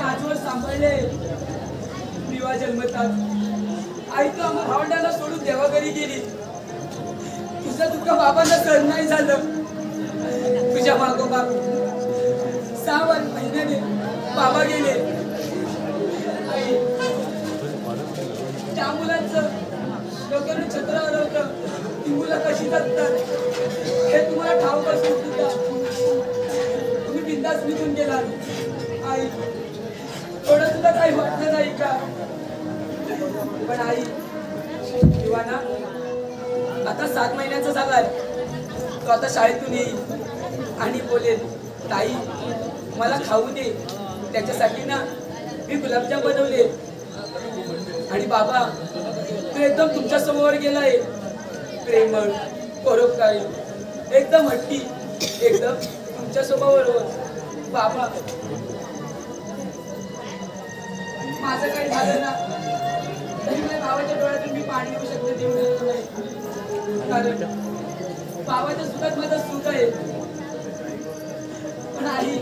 आजवर सांभाळले. विवाह जन्मतात आई तू आम्हा भावंडाला सोडून देवा घरी गेली. तुझं दुःख बाबांना सहन नाही झालं. तुझ्या मागोमाग 6 महिन्याने बाबा गेले. आई त्या मुलांचं लोकांनी छत्र हरवलं. ती मुलं कशी जगतात हे तुम्हाला ठाऊक असून सुद्धा तुम्ही बिंदास निघून गेलात. आई थोडं सुद्धा काही वाटलं नाही का? पण आई शिवाना आता 7 महिन्याचा झालाय. तो आता शाळेतून येईल आणि बोलेल ताई मला खाऊ दे. त्याच्यासाठी ना मी गुलाबजाम बनवले. आणि बाबा तो एकदम तुमच्या समोर गेलाय. प्रेमळ परोपकारी एकदम हट्टी एकदम तुमच्या स्वभावाबरोबर. बाबा माझं काही झालं ना तरी माझ्या भावाच्या डोळ्यातून मी पाणी येऊ शकते तेवढं नाही. कारण बाबाच्या सुखात माझं सुख आहे. पण आई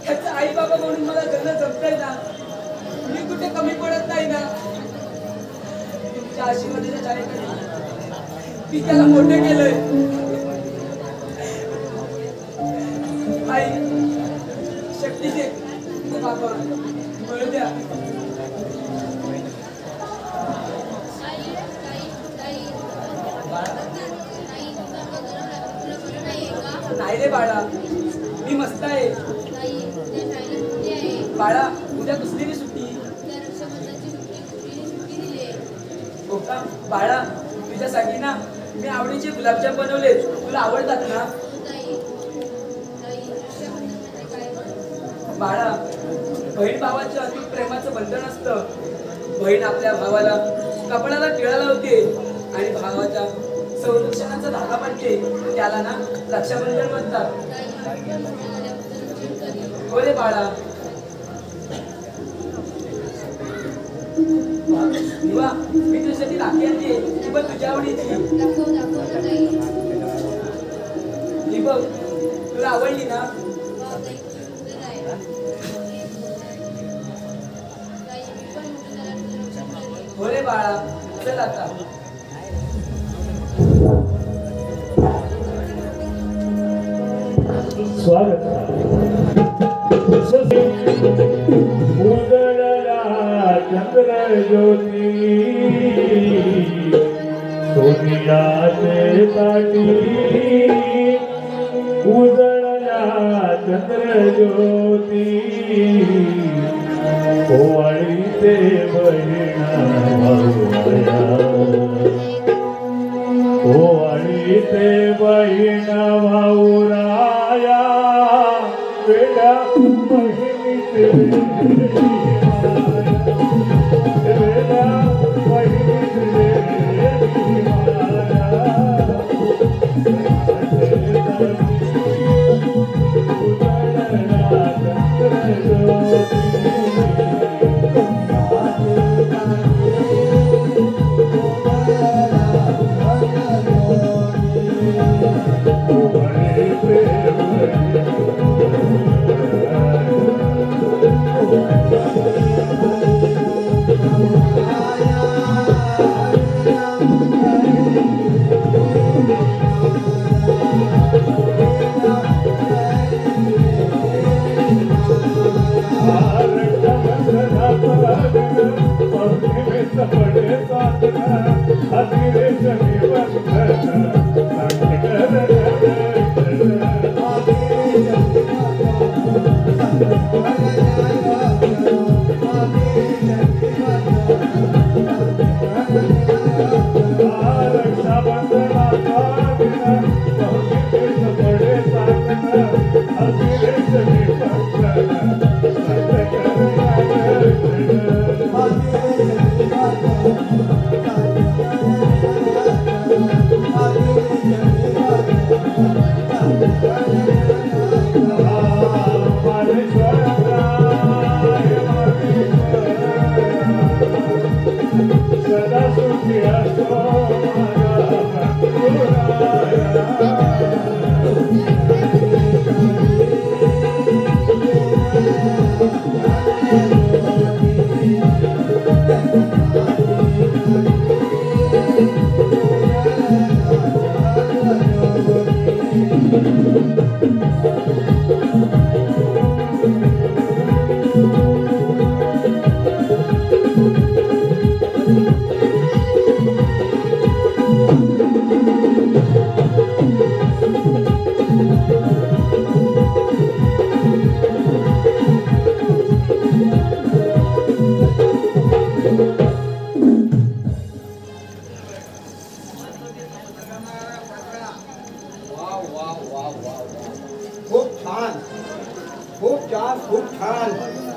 ह्याचं आई बाबा म्हणून मला जगणं जमतंय ना. मी कुठे कमी पडत नाही ना. तुमच्या आशीर्वादाच्या चालेकडे मी त्याला मोठे केलंय. आई शक्ती दे बाबा बळ द्या. नाही रे बाळा मी मस्त आहे. बाळा उद्या कसली सुट्टी? हो का बाळा तुझ्यासाठी ना मी आवडीचे गुलाबजाम बनवले. तुला आवडतात ना? बाळा बहीण भावाचं अति प्रेमाचं बंधन असतं. बहीण आपल्या भावाला कपड्याला टिळा लावते आणि भावाच्या संरक्षणाचा धागा बांधते. त्याला ना रक्षाबंधन म्हणतात. हो रे बाळा. मी तुझ्यासाठी राखी आणते. ती पण तुझ्या आवडीची. ही बघ तुला आवडली ना? हो रे बाळा चल आता. स्वागत. उजळला चंद्र ज्योती सोनियाचे ताटी. उजळला चंद्र ज्योती ओवाळीचे बहिणा भाऊया. ओवाळीचे बहिणा भाऊराया. वेडा बहिणीचे वेडा बहिणीचे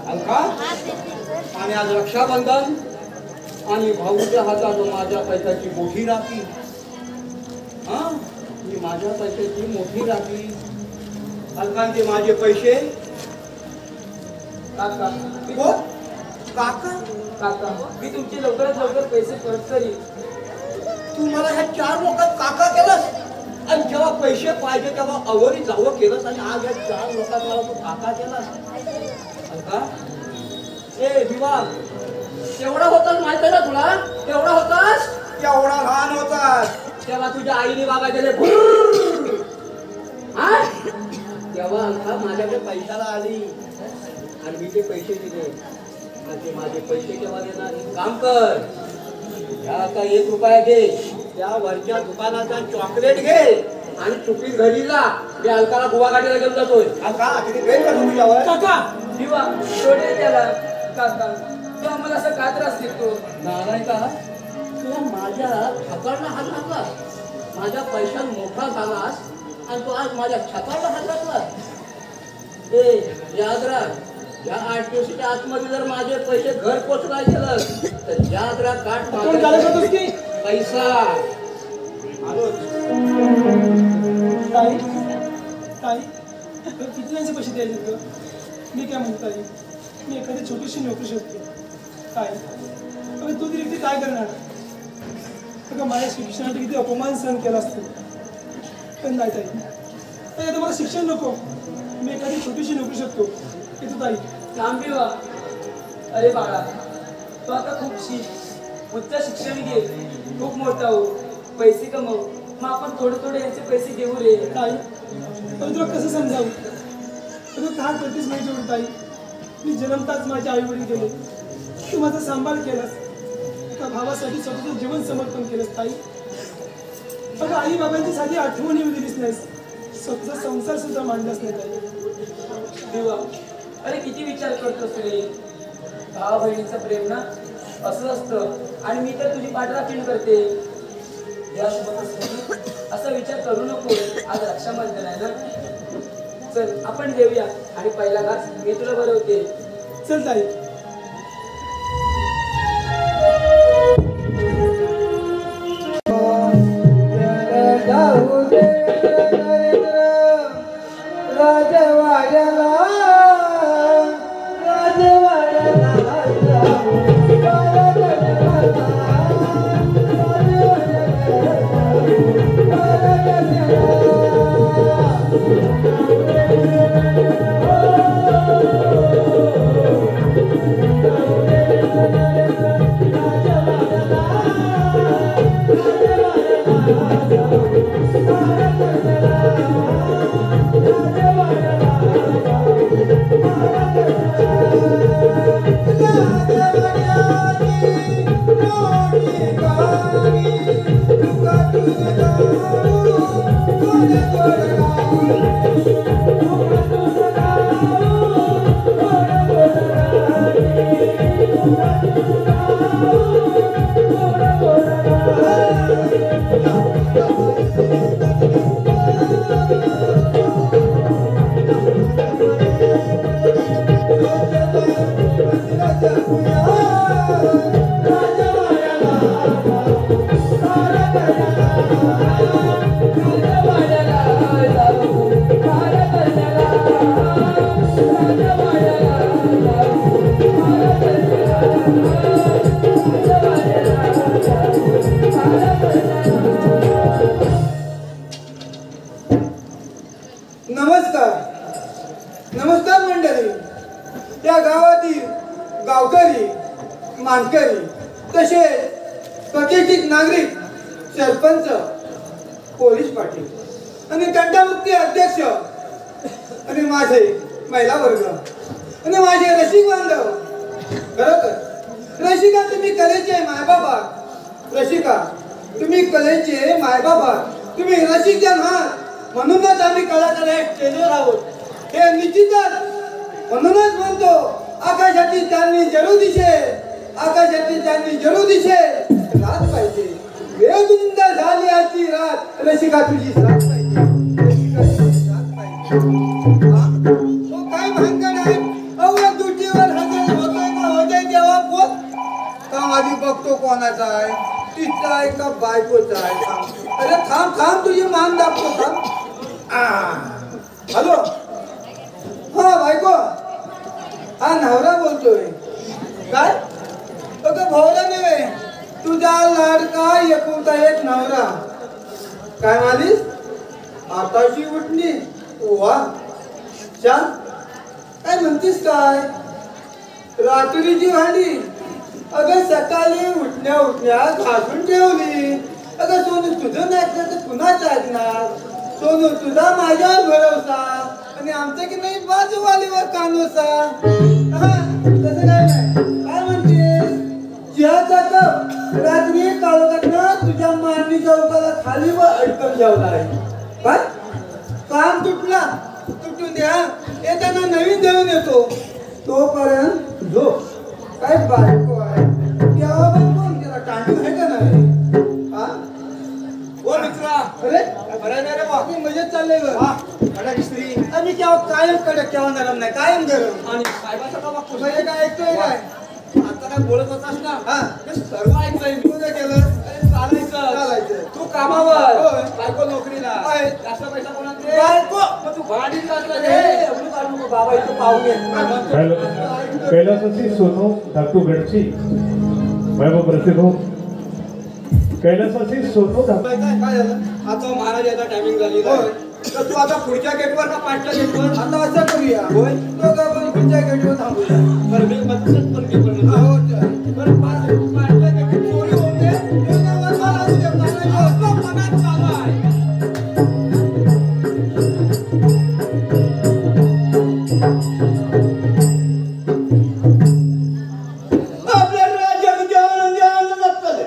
अलका आणि आज रक्षाबंधन आणि भाऊच्या हातात माझ्या पैशाची मोठी राखी. हा मी माझ्या पैशाची मोठी राखी. अलकांचे माझे पैसे काका हो काका. काका मी तुमचे लवकरात लवकर पैसे परत करीन. तू मला ह्या 4 लोकात काका केलंस आणि जेव्हा पैसे पाहिजे तेव्हा अवरी जावं केलंस आणि आज या 4 लोकात मला तू काका केलास. अलका ए दिवा तेवढा होतास माहित आहे ना तुला? तेवढा होतास केवढा लहान होतास तेव्हा तुझ्या आईने बाबा गेले तेव्हा अलका माझ्याकडे पैशाला आली आणि मी ते पैसे दिले. आणि ते माझे पैसे केव्हा देणार? काम कर या आता 1 रुपया घे त्या वरच्या दुकानाचा चॉकलेट घे आणि चुकीत घरी जा. मी अलकाला गुवाघाटीला घेऊन जातोय. अलका किती वेळ करतो तुझ्यावर? काका दिवा सोडे त्याला. काका तू आम्हाला असं का त्रास देतो? नाही का तुला माझ्या छाताला हात घातला. माझ्या पैशात मोठा झालास आणि तू आज माझ्या छाताला हात घातला. ए याद राख या 8 दिवसाच्या आतमध्ये जर माझे पैसे घर पोचवाय गेलं तर याद राख काट कोण काय करतोस की? पैसा आलो. ताई ताई किती यांचे पैसे द्यायचे ग? मी काय म्हणतो ताई मी एखादी छोटीशी नोकरी शोधते. काय अगं तू तरी काय करणार? अगं माझ्या शिक्षणासाठी किती अपमान सहन केला असतो. पण नाही ताई आता मला शिक्षण नको. मी एखादी छोटीशी नोकरी शोधतो. की तू ताई थांब दिवा. अरे बाळा तू आता खूप शिक, उच्च शिक्षण घे, खूप मोठा हो, पैसे कमव. मग आपण थोडे थोडे यांचे पैसे घेऊ रे. ताई पण तुला कसं समजावं? तू काय करतेस माहिती एवढी ताई? मी जन्मताच माझे आई वडील गेले. तू माझा सांभाळ केलास. एका भावासाठी स्वतःचं जीवन समर्पण केलंस ताई. अगं आई बाबांची साधी आठवण येऊ दिलीच नाहीस. स्वतःचा संसार सुद्धा मांडलाच नाही ताई. दिवा अरे किती विचार करतोस रे? भावा बहिणीचं प्रेम ना असं असतं. आणि मी तर तुझी पाठराखीण करते यासोबतच. असा विचार करू नको. आज रक्षाबंधन आहे ना. चल आपण जेऊया आणि पहिला घास मी तुला भरवते. चल ताई. नमस्कार मंडळी. त्या गावातील गावकरी मानकरी तसेच प्रतिष्ठित नागरिक, सरपंच, पोलीस पाटील आणि तंटामुक्ती अध्यक्ष आणि माझे महिला वर्ग आणि माझे रसिक बांधव. खरोखर रसिका तुम्ही कलेचे मायबाप आहात. रसिका तुम्ही कलेचे मायबाप आहात. तुम्ही रसिक जन आहात म्हणूनच आम्ही कलाकार या स्टेजवर आहोत. हे निश्चितच. म्हणूनच म्हणतो आकाशातील चांदणी जरूर दिसेल. आकाशातील चांदणी जरूर दिसेल. रात पाहिजे वेगुंद झाली आजची रात. रसिका तुझी साथ पाहिजे. रसिका तुझी साथ पाहिजे. तो काय भानगड आहे. अहो दुटीवर हजर होतोय का होतोय तेव्हा बोल. काम आधी बघतो कोणाचा आहे. तिचा आहे का बायकोचा आहे. अरे थांब थांब तुझी मान दाबतो थांब. हॅलो हा बायको. हा नवरा बोलतोय. काय अगं भावरा नव्हे तुझा लाडका एकुलता एक नवरा. काय मालीस आताशी उठली. वा छान. काय म्हणतीस काय रात्रीची भांडी अगं सकाळी उठल्या उठल्या घासून ठेवली. अगं सोनू तुझं नाचलं तर कुणाचं ऐकणार. सोनू तुझा माझ्यावर भरवसा आणि आमचं की नाही बाजूवालीवर कानोसा. तसं काय नाही. काय म्हणतेस चहाचा कप रात्री काळोखात तुझ्या मांडणी चौकाला खाली व अडकून ठेवला आहे. काय काम तुटला तुटून द्या. येताना नवीन देऊन येतो. तोपर्यंत झोप. काय बायको आहे तेव्हा पण कोण केला टांडू आहे का नाही. हा ओ मित्रा अरे बरं नाही रे बा. बाकी मजेत चाललंय बरं. हा कडक स्त्री आम्ही केव्हा कायम कडक केव्हा नरम नाही कायम गरम. आणि साहेबाचा का वागतो. तुझं हे काय ऐकतोय काय. आता काय बोलत होतास ना हा ते सर्व ऐकलंय मी. तुझं केलं अरे चालायचं चालायचं. तू कामावर होय. बायको नोकरीला आहे. जास्त पैसा कोणाला दे. बायको. मग तू भांडी टाकलं रे. एवढं काढू नको बाबा इथं पाहुणे कैलासाची सोनू धाकटू गडची वैभव प्रसिद्ध हो. कैलासाची सोनू धाकटू काय काय झालं. आता महाराज याचा टायमिंग झाली होय. तर तू आता पुढच्या गेटवर का पाचच्या गेटवर. आता असं करूया होय. दोघं पण तुमच्या गेटवर थांबूया. बरं मी मधूनच पण गेटवर येतो. हो, चल. बरं पाचच्या गेटवर चोरी होते. दोघं वर आणू दे, मला आपलं मनात चालू आहे. आपल्या राज्यामध्ये आनंदी आनंद असतात.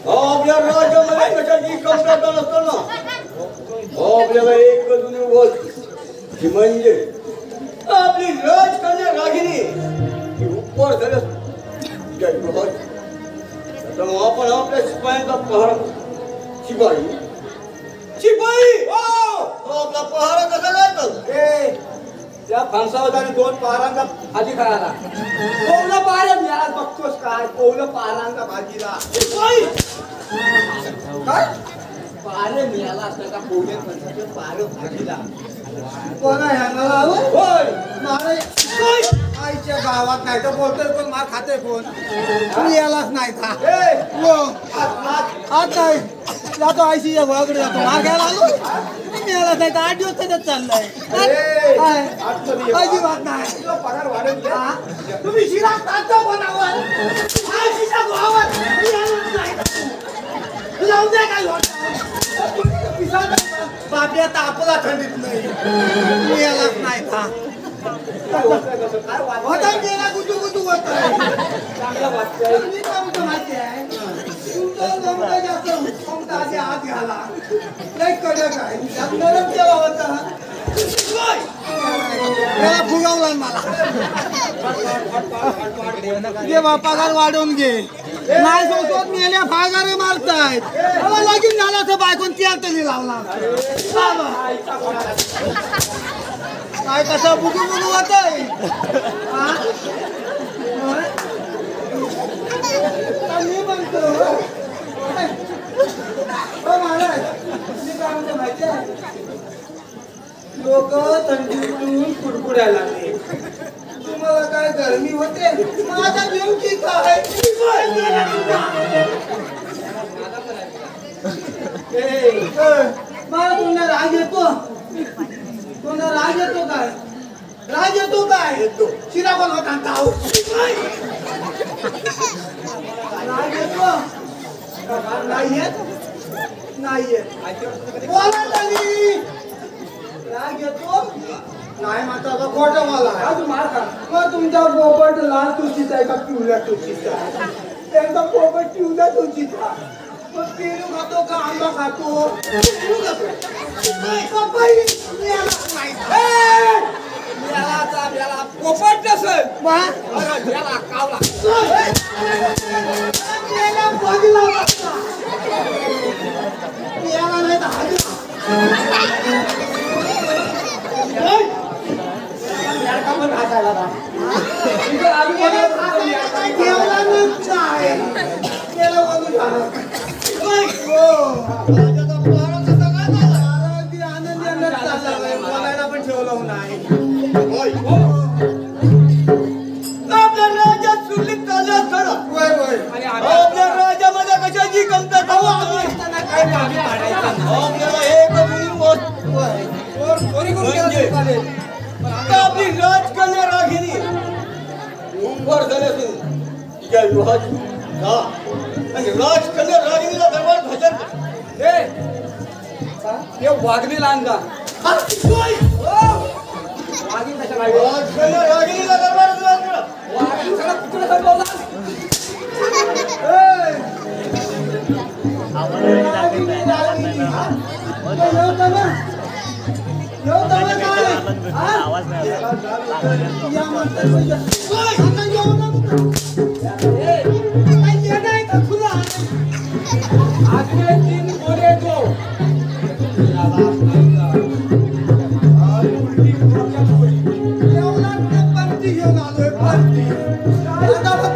आपल्या राज्यामध्ये कशाची कमतरता नसताना आपल्याला एक बाजूने गोष्ट ही म्हणजे आपली राजकन्या रागिनी ही उपवास झाल्यास आपण आपल्या शिपायांचा पहारा शिपाई शिपाई आपला पहारा कसा जायचं. त्या फांसावधाने 2 पहारांचा भाजी खायला कोवलं पहारा मिळाला बघतोस काय. कोवलं पहारांचा भाजीला काय पारे मिळाला असता का कोवल्या फणसाचं पारं भाजीला. कोणा ह्यांना लावून होय मारे आईच्या गावात नाही तर बोलतोय कोण मार खाते कोण. तुम्ही यालाच नाही का आज नाही जातो आईशीच्या भावाकडे जातो मार घ्यायला आलो. तुम्ही यालाच नाही तर 8 दिवस त्याच्यात चाललंय. अजिबात नाही. पगार वाढेल. तुम्ही शिरा तांचा बनावर आईशीच्या भावावर मी यालाच नाही. लावून द्या काय बापी आता आपला थंडीत नाही. तुम्ही यालाच नाही का होता गेला गुटू गुटू होत चांगला वाटतंय. मी काय म्हणतो माहिती आहे तुमचं जमतं जास्त क्षमता आधी आत घाला. लई कडक आहे. त्यात नरम केला होता त्याला फुगवला मला. जे पगार वाढवून घे. नाही सोबत मेल्या भागारे मारतायत. मला लगीन झालं तर बायकोन त्या तरी लावला. काय कसं बुकू बुकू होत आहे. मी म्हणतो महाराज मी काय म्हणतो माहिती आहे लोक थंडीतून कुडकुडायला लागले. तुम्हाला काय गरमी होते. माझा नेमकी काय मला तुला राग येतो. तुला राग येतो काय. राग येतो काय येतो. शिरा कोण होता राग येतो नाही येत नाहीये बोला ताई. राग येतो नाही मात्र खोटं मला आज मार खा. मग तुमचा पोपट लाल तुळशीचा आहे का पिवळ्या तुळशीचा आहे? त्यांचा पोपट पिवळ्या तुळशीचा. मग पेरू खातो का आंबा खातो? पेरू खातो. पपई याला माहित. याला पोपट नसेल. मग? अरे याला कावला. याला बघला बघता. याला नाही तर हागला. याला पण घासायला ना. इथं आम्ही ठेवला नाही. याला बघून झालं. अगदी आनंदी आनंद चाललाय. बोलायला पण ठेवलं नाही. आपल्या राज्यात सुरलीत चाललं असताना होय होय. आपल्या राज्यामध्ये कशाची कमतरता होती? काय मागे पाडायचं नाही. आपल्याला एक मुली मत होय. चोरी करून केलं म्हणजे? तरी चालेल. आता आपली राजकन्या रागिनी उपवार झाल्यासून तिच्या विवाहाची हा आणि राजकन्या रागिनीला दरबार हजर हे वाघणीला आणला. वाघीण कशा काय? राजकन्या रागिनीला दरबार वाघीण सगळा पुतळा संपवला. आजचे तीन कोरे तो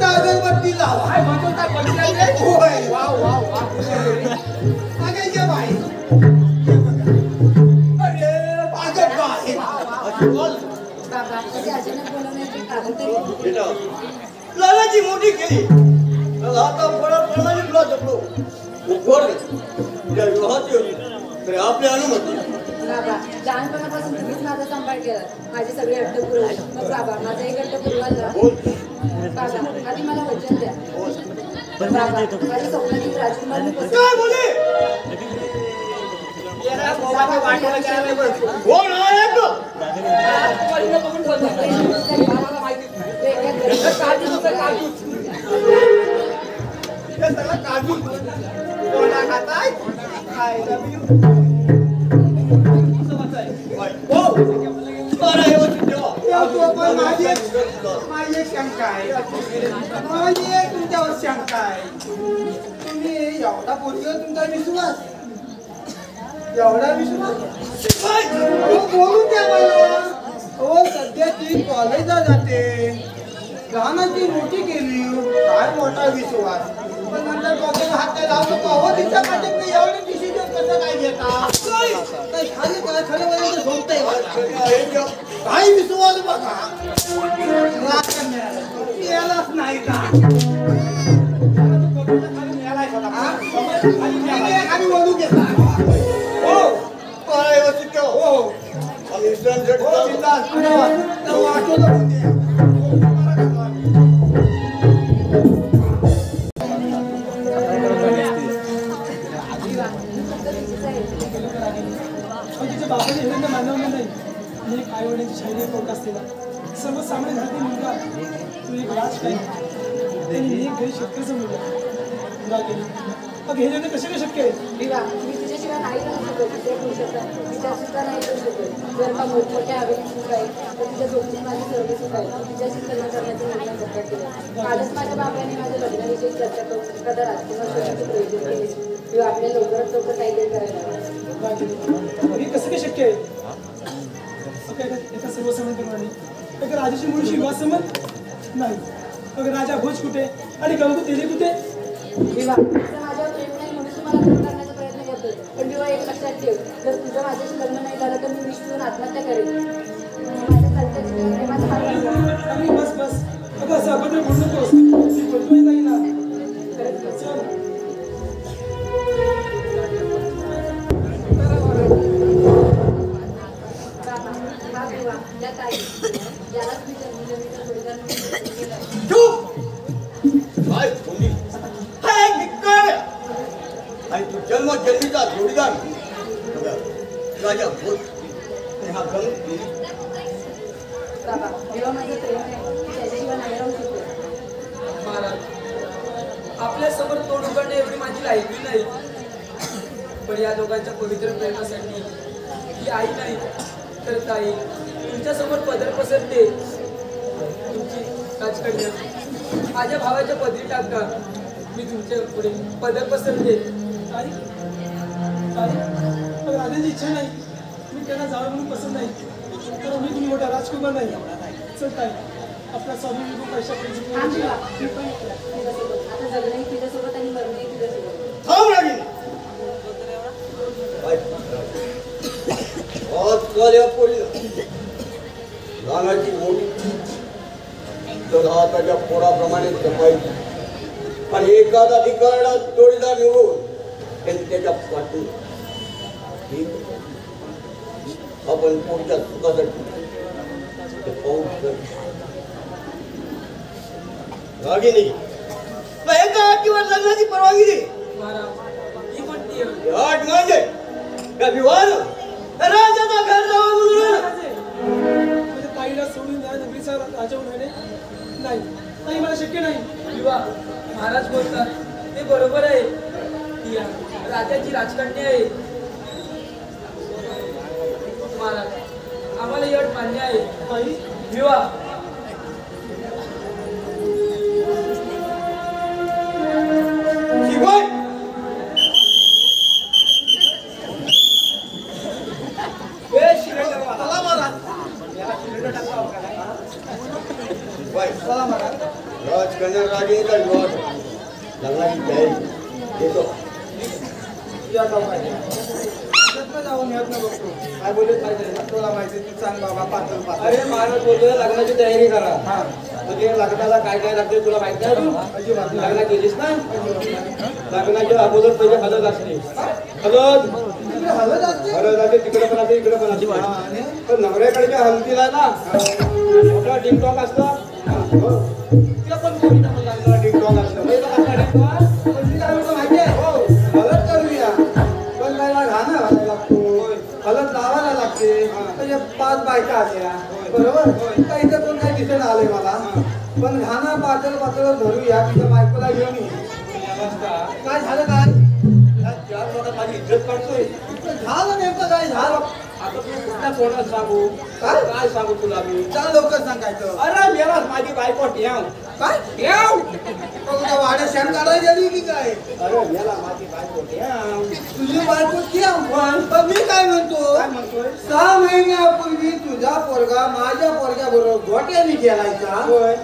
अगरबत्ती लावा. काय म्हणतो काय पंचायत? होय. Wow wow wow. अगे ये बाई. अरे अगं बाई. बाबा कधी अचानक बोलवण्याची कारण तरी लालाची मोठी केली आता फळाप्रमाणे तुला जपलो उपवार तुझ्या विवाहाची होती तरी आपली अनुमती. बाबा लहानपणापासून तुम्हीच माझा सांभाळ केला. माझी सगळी अट्ट पुरवली. मग बाबा माझा एक अट्ट पुरवाल ना. बोल. बाबा आधी मला वचन द्या. बाबा माझ्या स्वप्नातील राजकुमारनी काय बोले? कोण आहे तो? राजकुमारीला बघून बोलतो. आम्हाला माहितीच नाही. हे काजूच होतं, काजूच. हे सगळं काजू. कोणा खाताय? खायला बी. हो. बरं, हे होतं तेव्हा. तेव्हा पण माझी एक शंका आहे. माझी एक तुमच्यावर शंका आहे. तुम्ही एवढा पोरीवर तुमचा विश्वास एवढा विश्वास बोलून द्या मला. हो सध्या ती कॉलेजला जाते. लहानाची मोठी केली. काय मोठा विश्वास. पण नंतर डोक्याला हात काय लावतो का? हो तिच्या पाठीत एवढे डिसिजन कसं काय घेता? काही खाली काय खरं बोलायचं झोपतंय. काही विश्वास बघा. यालाच नाही का? खाली बोलू घेता. हो. बरं, हे होतं तेव्हा. हो आम्ही सण झट हो जाऊ. बिंदास. तर वाटोलं होते. तिच्या बाबाने एवढं मानवलं नाही. आणि एक आईवडिलांची शाहीर पोट असलेला सर्वसामान्य घरातील मुलगा तू एक राजकाही त्यांनी एक घरी शेतकऱ्याचा मुलगा केली. मग हे जण कसे काय शक्य आहे? विवाह मी तुझ्याशिवाय नाही करू शकत. ते करू शकत तिच्या सुद्धा नाही करू शकत. जर का मोठमोठ्या हवेली सुख आहे तर तिच्या झोपडीत माझी सर्व सुख आहे. तिच्याशी लग्न करण्याचा निर्णय सध्या केला. कालच माझ्या बाबांनी माझ्या लग्नाविषयी चर्चा करून एखादा राजकुमार शोधायचे प्रयत्न केले किंवा आपल्या लवकरात लवकर काहीतरी करायला. हे कसं काय शक्य आहे? एका सर्वसामान्यप्रमाणे एका राजाची मुलीशी विवाह संबंध नाही. मग राजा भोज कुठे आणि गंगू तेले कुठे? विवाह तुझं माझ्यावर प्रेम नाही म्हणून तुम्हाला लग्न करण्याचा प्रयत्न करतोय. पण विवाह एक लक्षात ठेव. जर तुझं माझ्याशी लग्न नाही झालं तर मी विष पिऊन आत्महत्या करेन. माझ्या चालत्या प्रेमाचा हात लागला. आणि बस बस अगं असं अभद्र बोलू नकोस. मी बोलतोय नाही ना. चल. बाबा हा विवाह त्या ताई ज्यालाच मी जन्मजन्मीचा जोडीदार म्हणून केला. चूप. काय बोलली? हा एक धिक्कार आहे. आणि तू जन्मजन्मीचा जोडीदार राजा बोल आणि हा गंग बाबा जेव्हा माझं प्रेम आहे की त्याच्याशिवाय नाही राहू शकत. महाराज आपल्या समोर तोंड उघडणे एवढी माझी लायकी नाही, पण या दोघांच्या पवित्र प्रेमासाठी ही आई नाही तर ताई तुमच्या समोर पदर पसरते. तुमची राजकन्या माझ्या भावाच्या पदरी टाका, मी तुमच्या पुढे पदर पसरते. ताई पण राजाची इच्छा नाही, मी त्यांना जावं म्हणून पसंत नाही, तर मी तुम्ही मोठा राजकुमार नाही. चल ताई आपला स्वामी विभू पैसा थांब बाबा, मी पण येते तुझ्यासोबत. आता जगणंही तुझ्यासोबत आणि मरणंही तुझ्यासोबत. थांब रागिनी. आज काल या पोरीला लहानाची मोठी तर हाताच्या पोराप्रमाणे जपायची आणि एखादा ठिकाणा जोडीदार निवडून त्याच्या पाठी आपण पुढच्या सुखासाठी ते पाऊस रागिनी एका अटीवर लग्नाची परवानगी दे. महाराज ही कोणती आहे? अट म्हणजे या विवाहानं राजाचा घर जावं म्हणून म्हणजे ताईला सोडून या नगरीचा राजा होण्याने नाही, ताई मला शक्य नाही. विवाह महाराज बोलतात ते बरोबर आहे. ती राजाची राजकन्या आहे. महाराज आम्हाला ही अट मान्य आहे. ताई विवाह शिकवाय राजकन्या रागिनीचा विवाह लग्नाची तयारी येतो. जाऊन येत ना बघतो काय बोलत पाहिजे तुला माहिती तू सांग बाबा पातळ पातळ. अरे महाराज बोलतोय लग्नाची तयारी करा. म्हणजे लग्नाला काय काय लागते तुला माहिती आहे तू? अजिबात नाही. लग्न केलीस ना लग्नाच्या अगोदर पहिले हळद असते. हळद तिकडे हलत असते. हळद असते तिकडे पण असते इकडे पण असते. आणि पण नवऱ्याकडच्या हळदीला ना मोठा टिकटॉक असतो. तिला पण कोणी टिकटॉक असतं. म्हणजे कसला टिकटॉक? पण मी काय म्हणतो माहिती आहे हो हलत करूया पण त्याला घाणं घालायला लागतो हलत लावायला लागते. म्हणजे 5 बायका आल्या बरोबर काही तर कोण काही दिसून आलंय मला पण घाणं पातळ पातळ धरूया तिच्या बायकोला घेऊन ये. काय झालं काय या 4 लोकात माझी इज्जत काढतोय. झालं नेमकं काय झालं आता तू कुठल्या कोणाला सांगू काय? काय सांगू तुला मी? चाल लवकर सांगायचं. अरे मेला माझी बायको ठेव काय ठेव. तुझ्या वाड्या शेण काढायला गेली की काय अरे मेला माझी बायको ठेव. तुझी बायको पण मी काय म्हणतो काय म्हणतोय? 6 महिन्यापूर्वी तुझा पोरगा माझ्या पोरग्या बरोबर गोट्याने गेलायचा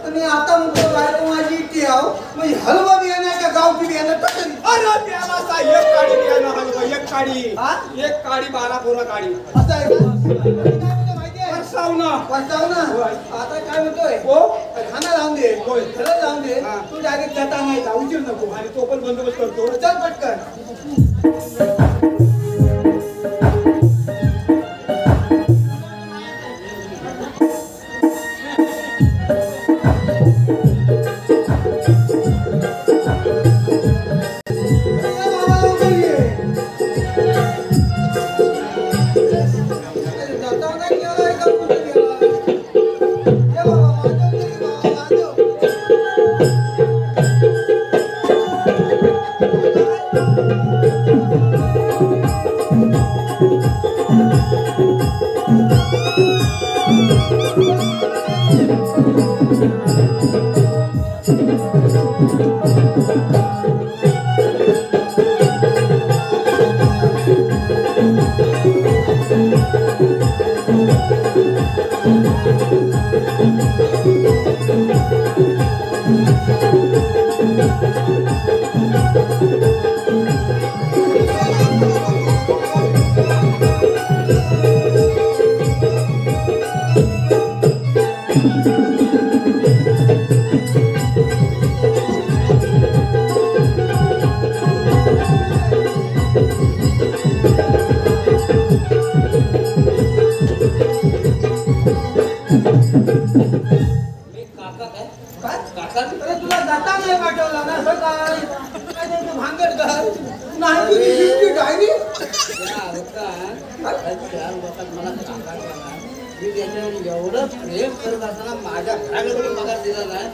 आणि आता म्हणतो बायको माझी ठेव म्हणजे हलवा बियाणं का गावठी बियाणं टकरी. अरे मेला सा एक काडी बियाणं हलवा एक काडी हा? एक काडी 12 पोरं काडी असं आहे का काय म्हणतो माहितीये परसावना पस्ताव ना आता काय म्हणतोय हो खाना लावून दे खरं लावून दे हा. तू डायरेक्ट जाता नाही जा उशीर नको आणि तो पण बंदोबस्त करतो. चल पटकन. अरे तुला जाता नाही पाठवला ना असं काय काय त्यांचं भांगड घर नाही तुझी ड्युटी डायरी चार लोकात मला काका केला. मी त्याच्यावर एवढं प्रेम करत असताना माझ्या घराकडे पगार दिला नाही,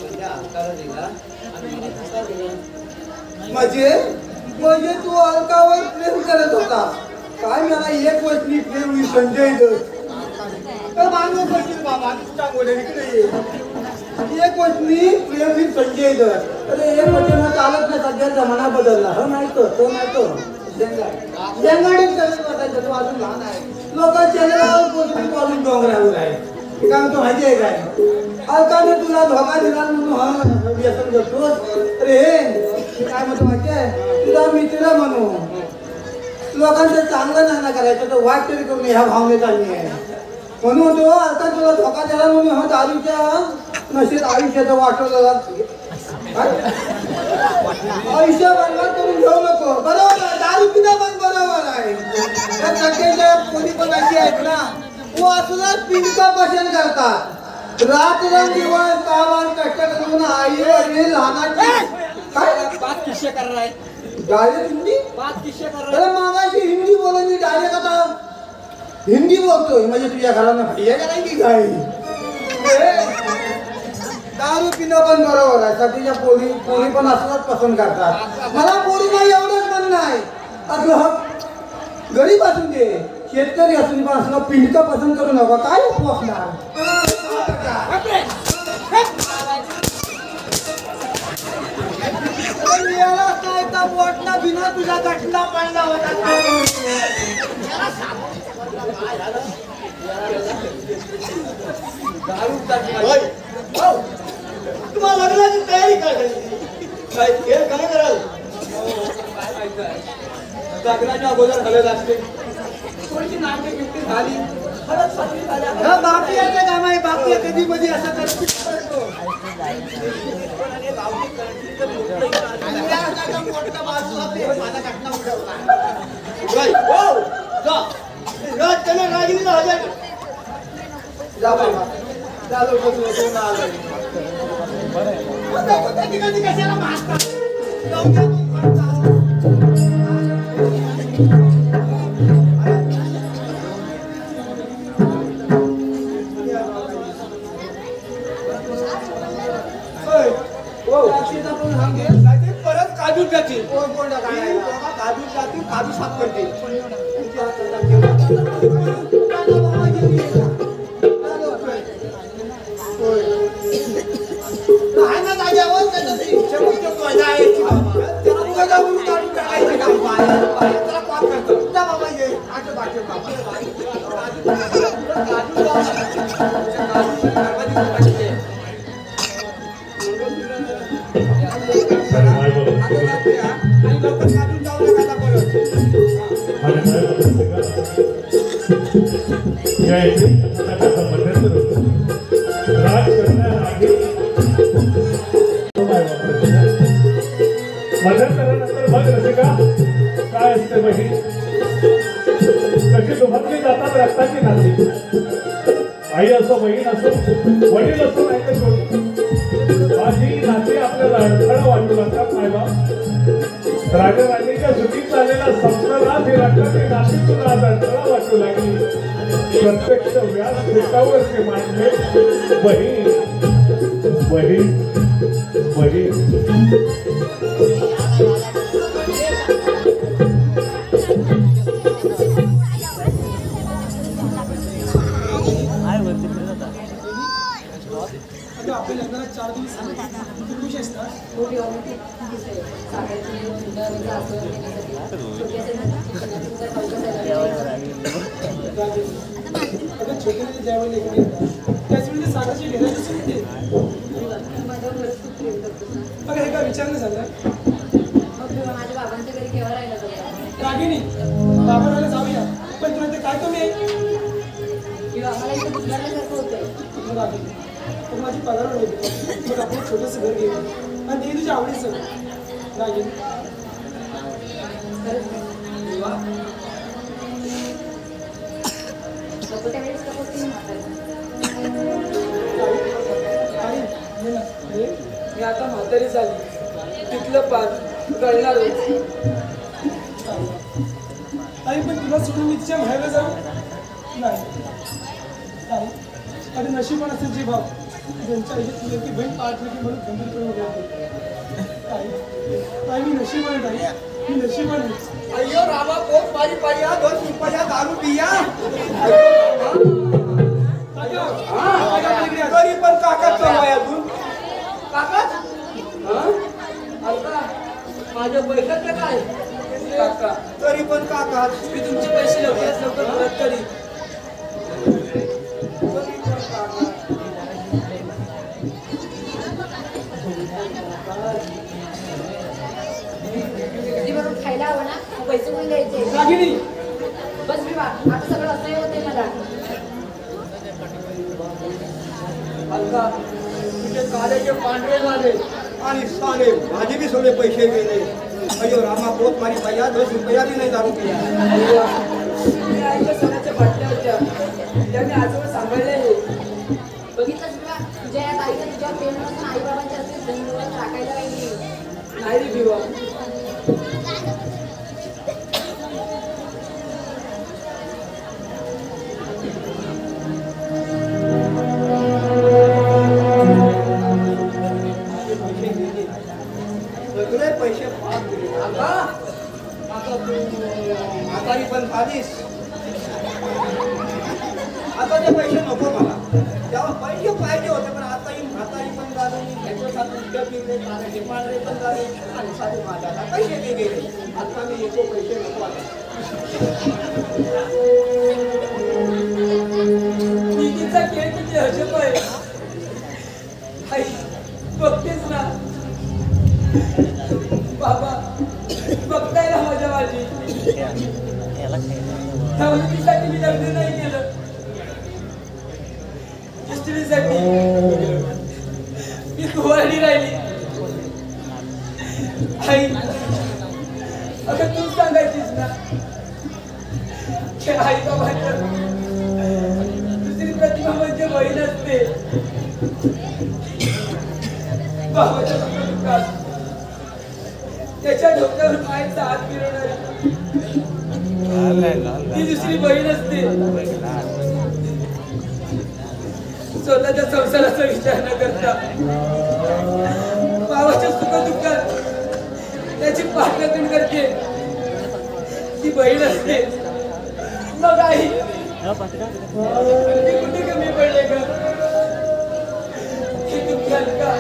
म्हणजे अलकाला दिला आणि मला धोका दिला. म्हणजे तू अलकावर प्रेम करत होता काय? मला एक वचनी प्रेम ही संजय दत्त मानव पडतील बाबा चांगले इकडे एक वचनी प्रेम ही संजय दत्त. अरे एक वचन चालत नाही, सध्या जमाना बदलला. हो नाही तो नाही तो जंगाडीत करत बसायचं. तो अजून लहान आहे. लोक चंद्रावर पोचून पासून डोंगरावर आहे. काय म्हणतो माहिती आहे काय? अलकाने तुला धोका दिला म्हणून व्यसन करतोस. अरे काय म्हणतो माहिती आहे? तुला मित्र म्हणून लोकांचं चांगलं नाही ना करायचं तर वाईट तरी करून ह्या भावनेत आणली आहे. म्हणून तो आता तुला धोका दिला म्हणून हा दारूच्या नशेत आयुष्याचं वाटवलेला आयुष्य बरबाद करून घेऊ नको. बरोबर आहे, दारू पिणं पण बरोबर आहे. त्या सगळ्याच्या कोणी पण अशी आहेत ना, वो असला पिंका पसंत करतात. रात्रंदिवस काम आणि कष्ट करून आई वडील लहानाची काय बात किस्से कर रहा है, डायरेक्ट हिंदी. बात किस्से कर रहा है. अरे मागाशी हिंदी बोलून मी डायरेक्ट आता हिंदी बोलतोय. म्हणजे तुझ्या घरानं फटिया करायची काय? दारू पिणं पण बरोबर आहे. सध्याच्या पोरी पण असलाच पसंत करतात. मला पोरीला एवढंच म्हणणं आहे, असलं गरीब असून दे शेतकरी असून पण असलं पिंडकं पसंत करू नका. काय पोचणार वाटला बिना तुझा गटला पडला होता. तुम्हाला लग्नाची तयारी काय झाली? काय खेळ काय कराल? लग्नाच्या अगोदर हलत असते. थोडीशी नाटक बिटकी झाली, हलत साजरी झाल्या. बाकी आहे का माही? बाकी कधी मध्ये असं करतो. रागिनीला हजर जा बाबा जा लोक कशाला मारतात? परत काजू जातील. काजू जातील, काजू साफ करते. मध्यंतरानंतर मग रसिका काय असते बहीण? कशी दुभागली जातात रक्ताची नाती. आई असो, बहीण असो, वडील असो, नाही तर कोणी. माझी नाती आपल्याला अडथळा वाटू लागतात. मायबाप राजराणीच्या सुटीत आलेला संसारात ही रक्ताची नातीतून आज अडथळा वाटू लागली. प्रत्यक्ष व्यासपीठावर ते मांडले बहीण बहीण बहीण. आपल्या लग्नाला 4 दिवस तू खुश आहेस ना? छोटे ज्यावेळी लेकरं येतात त्याचवेळी ते सागरची घेण्याची सुटते. बघा हे काय विचार नाही झाला. माझ्या बाबांच्या घरी केव्हा राहिला रागिनी बाबाला जाऊया, पण तुला ते काय कमी आहे? आम्हाला इथे दुसऱ्यासारखं होतंय. रागिनी तर माझी पगार होती, मग आपण छोटंसं घर घेऊ आणि ते तुझ्या आवडीचं. रागिनी मी आता म्हातारी झाली, तिथलं पान कळणारच. आई पण तुला तिला सोडून मी तिच्या माहेरला जाऊ नाही ताई आणि नशीबवान असेल जे भाव ज्यांच्या आयुष्यात तुला की बहीण पाठली की म्हणून गंभीरपणे उभे होते ताई मी नशीबवान ताई मी नशीबवान आहे. अय्यो रामा पोट पारी पाया 2 रुपया दारू पिया तरी पण काकाच चालवाय अजून काकाच अलका माझ्या पैशाचे काय काका तरी पण काकाच मी तुमचे पैसे लवकरात लवकर परत करीन. तरी पण काका कधी म्हणून खायला हवं ना मग पैसे कोण द्यायचे रागिनी बस विवा आता सगळं असंही होते मला अलका तुझे काळेचे पांढरे झाले आणि साले माझे बी सगळे पैसे गेले अय्यो रामा पोट मारी पाया 10 रुपया बी नाही दारू पिया मी आईच्या सोन्याच्या बाटल्या होत्या त्या मी आजवर सांभाळल्या आहे. बघितलंच विवा तुझ्या या ताईचं तुझ्यावर प्रेम नसून आई बाबांच्या असतील जमिनीवर टाकायला पाहिजे नाही रे भिवा सगळे पैसे पास गेले आता आता तू म्हातारी पण झालीस आता ते पैसे नको मला तेव्हा पैसे पाहिजे होते पण आता ही म्हातारी पण झाली ह्याच्यासाठी उद्या पिले तारे पांढरे पण झाले आणि साधे माझ्याला पैसे बी गेले आता मी येतो पैसे नको आता तिचा खेळ किती अजब आहे आई बघतेच ना बाबा बघताय ना माझ्या माझी नवलतीसाठी मी लग्न नाही केलं स्त्रीसाठी मी कुवारी राहिली आई अगं तू सांगायचीस ना की आई बाबांच्या दुसरी प्रतिमा म्हणजे बहीण असते बाबाच्या दुःखात त्याच्या डोक्यावर मायेचा हात फिरवणारी ती दुसरी बहीण असते स्वतःच्या संसाराचा विचार न करता बाबाच्या सुख दुःखात त्याची पाठराखण करते ती बहीण असते. मग आई मी कुठे कमी पडले का हे दुःखात का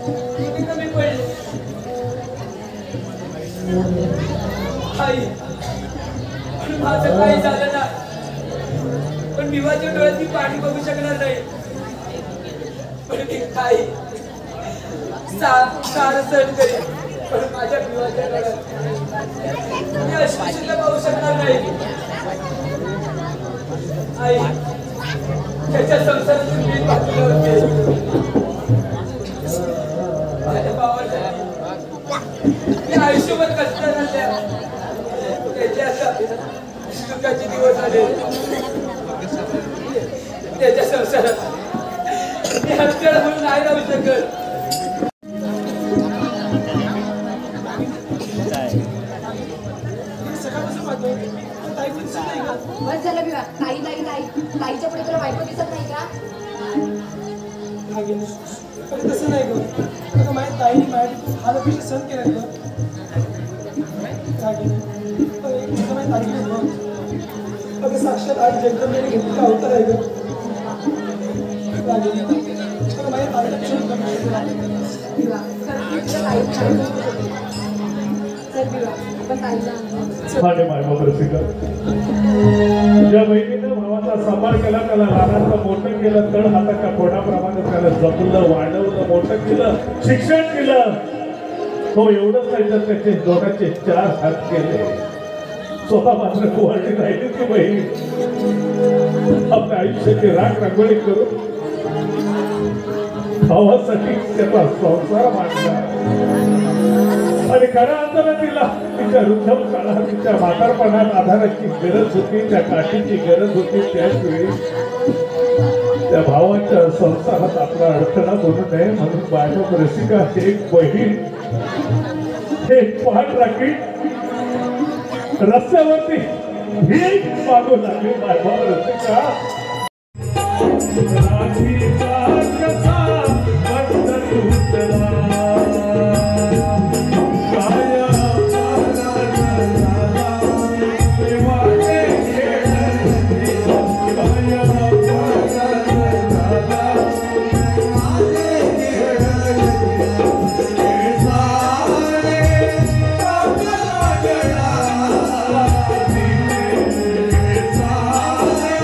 कुठे कमी पडले आई पण माझं काही झालं ना पण विवाहाच्या डोळ्यात मी पाणी बघू शकणार नाही पण मी काही सारं सहन करेन पण माझ्या विवाहाच्या डोळ्यात मी अशी सुद्धा पाहू शकणार नाही. आई त्याच्या संसारातून मी बाजूला होते माझ्या भावासाठी मी आयुष्यभर कष्ट झाल्या त्याचे आता सुखाचे दिवस आले त्याच्या संसारात मी हत्यार म्हणून नाही राहू शकत. सकाळपासून पाहतो पण ताई दिसत नाही का बस झालं विवा ताई ताई ताई ताईच्या पुढे तुला बायको दिसत नाही का रागिनी पण तसं नाही गं अगं माझ्या ताईने माझ्या हाल अपेक्षा सहन केला गं रागिनी पण एक गोष्ट माझ्या ताईने बघ अगं साक्षात आई जगदंबेने घेतलेला अवतार आहे गं रागिनी अगं माझ्या ताईला क्षण कमी विवा खरं मी तुझ्या ताईला चल विवा पण ताईला माझे मायबाप रसिका ज्या बहिणीनं भावाचा सांभाळ केला त्याला लहानाचं मोठं केलं तळ हाताच्या पोटाप्रमाणे त्याला जपलं वाढवलं मोठं केलं शिक्षण केलं तो एवढंच नाही तर त्याचे दोघांचे 4 हात केले स्वतः मात्र कुवारी राहिली ती बहीण आपल्या आयुष्याची राख रांगोळी करून भावासाठी त्याचा संसार मांडला आणि खऱ्या अर्थानं तिला तिच्या वृद्धम काळात तिच्या म्हातारपणात आधाराची गरज होती त्या काठीची गरज होती त्याच वेळी त्या भावाच्या संसारात आपला अडथळा बनू नये म्हणून बायबाप रसिका एक बहीण एक पाठ राखी रस्त्यावरती ही मागू लागली माझ्यावर रसिका रात्रीचा कसा बंद तुटला काया पाला झाला प्रेमाने खेळली काया पाला झाला प्रेमाने खेळली हे सारे काका लागला हे सारे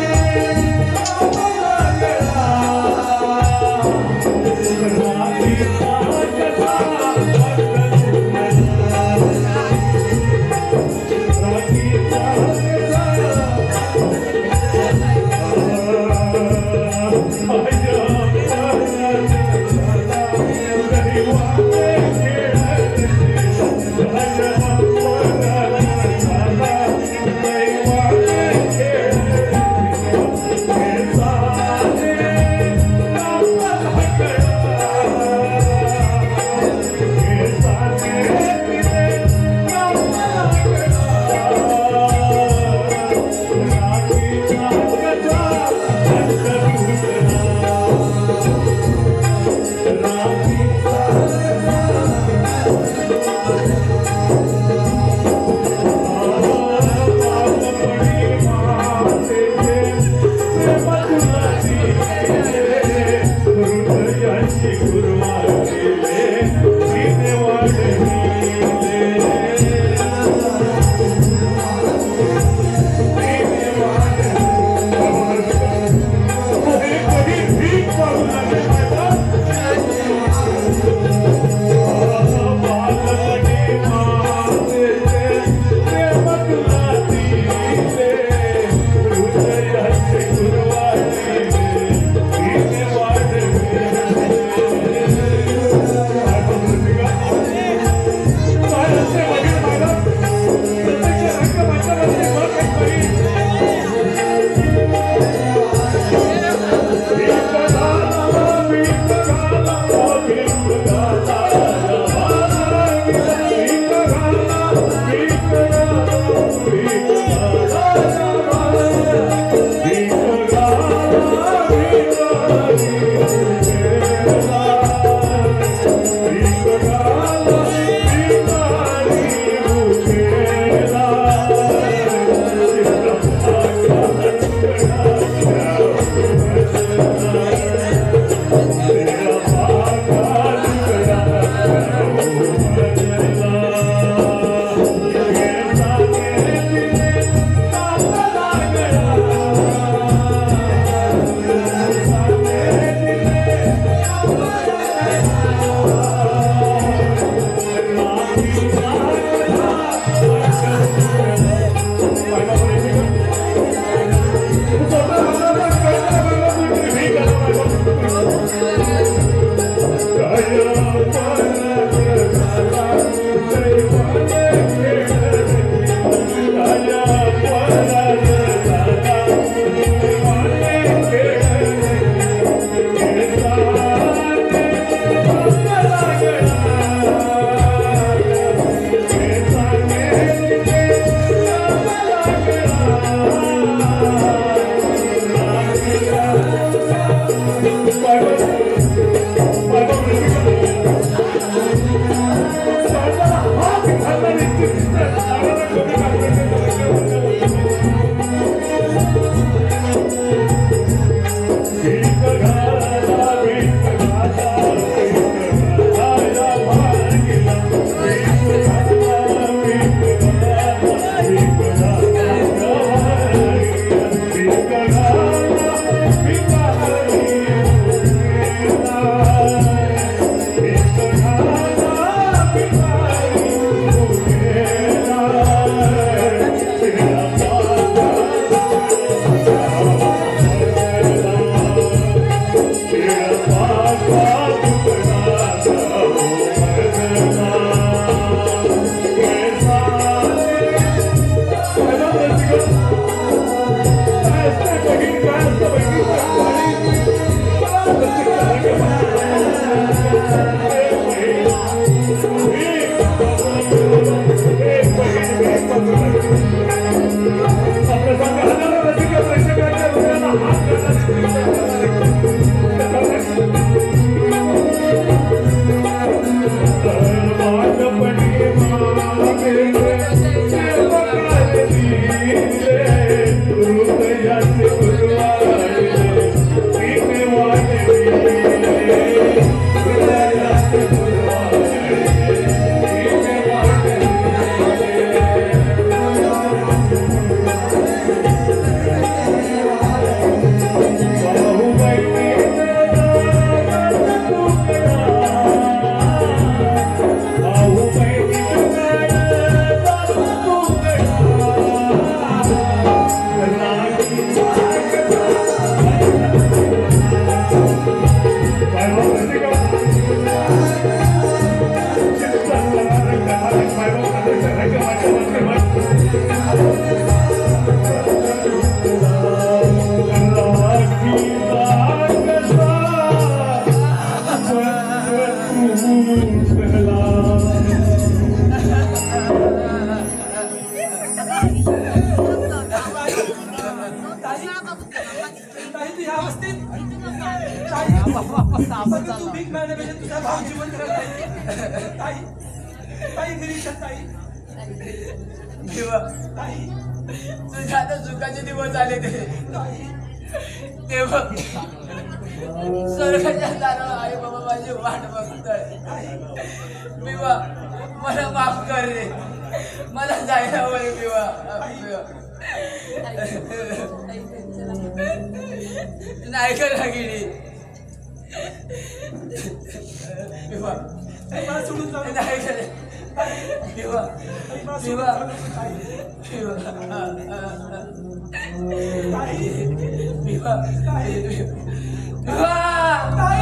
काका लागला ताई तू ह्या अवस्थेत ताई तू भीक मिळण्यापेक्षा तुझा भाव जिवंत राहत ताई ताई घरी चल ताई देवा ताई तुझ्या आता सुखाचे दिवस आले ते देवा स्वर्गाच्या दारावर आई बाबा माझी वाट बघताय विवा मला माफ कर रे मला जायला वय विवा नाही कर रागिणी विवा मला सोडून जाऊ नाही कर विवा मला सोडून विवा जाऊ ताई विवा विवा ताई